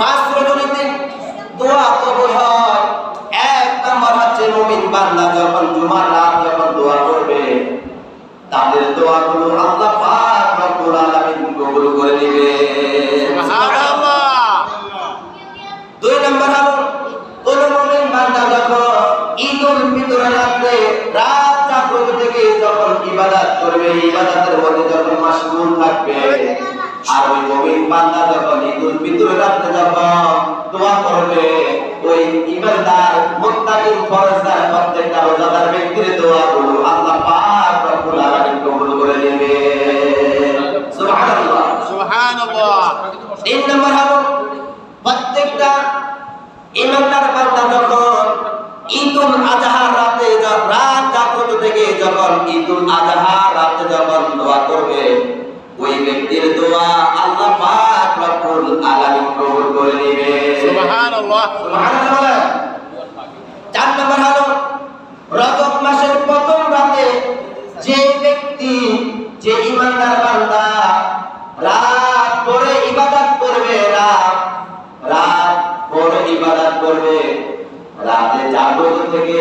পাঁচ রজনীতে দোয়া কবুল হয়। এক নম্বর হচ্ছে মুমিন বান্দা যখন জুমার রাত যখন দোয়া করবে তাদের দোয়াগুলো আল্লাহ পাক রব্বুল আলামিন কবুল করে নেবে। সুবহানাল্লাহ। দুই নম্বর হলো কোন মুমিন বান্দা যখন ঈদুল ফিতরের রাতে রাত জাগ্রত থেকে যখন ইবাদত করবে, ইবাদতের মধ্যে যখন মাশগুল থাকবে, আর ওই মুমিন বান্দা যখন ঈদুল ফিতরের রাতে যখন দোয়া করবে, ওই ইবাদতদার মুত্তাকিন ফরজদার প্রত্যেকটা রোজাদার ব্যক্তির দোয়াগুলো আল্লাহ পাক রব্বুল আলামিন কবুল করে নেবে। সুবহানাল্লাহ সুবহানাল্লাহ। তিন নম্বর হলো প্রত্যেকটা ইমানদার বান্দা যখন ঈদুল আজহার রাতে রাত জাগ্রত থেকে যখন ঈদুল আজহার রাতে যখন দোয়া করবে, ওই ব্যক্তির দোয়া আল্লাহ পাক রব্বুল আলামিন কবুল করে নেবে। সুবহানাল্লাহ। সুবহানাল্লাহ। চার নম্বর হলো রজব মাসের প্রথম রাতে যে ব্যক্তি, যে ইমানদার বান্দা রাত পরে ইবাদত করবে, রাত পরে ইবাদত করবে, রাতে জাগ্রত থেকে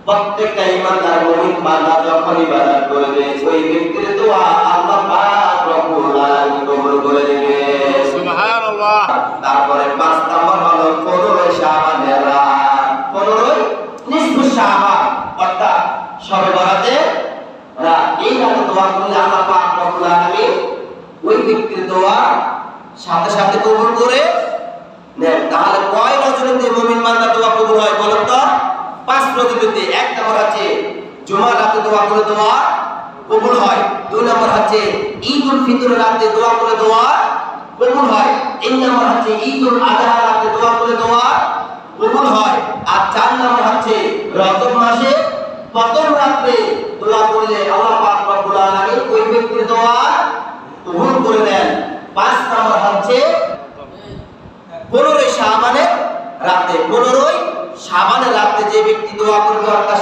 প্রত্যেকটা ইমানদার মুমিন বান্দা যখন ইবাদত করবে, ওই ব্যক্তির দোয়া আল্লাহ পাক রব্বুল আলামিন কবুল করে নেবে। সুবহানাল্লাহ। তারপরে পাঁচ নম্বর হলো 15 শাবানের রাত, 15 নিসফু শাবান অর্থাৎ শবে বরাতের রাত। এই রাতে দোয়া করলে আল্লাহ পাক রব্বুল আলামিন ওই ব্যক্তির দোয়া সাথে সাথে কবুল করে নেন। তাহলে কয় রজনীতে মুমিন বান্দা দোয়া কবুল হয় বলেন তো? 5 রজনীতে। এক নম্বর আছে জুমার রাতে দোয়া করে দোয়া কবুল হয়। দুই নম্বর হচ্ছে ঈদুল ফিতরের রাতে দোয়া করে দোয়া কবুল হয়। তিন নম্বর হচ্ছে ঈদুল আজহা রাতে দোয়া করে দোয়া কবুল হয়। আর চার নম্বর হচ্ছে রজব মাসে প্রথম রাতে দোয়া করলে আল্লাহ পাক রব্বুল আলামিন ওই ব্যক্তির দোয়া কবুল করে দেন। 5 নম্বর হচ্ছে 15 শাবানের রাতে, 15 শাবানের রাতে যে ব্যক্তি দোয়া করবে অর্থাৎ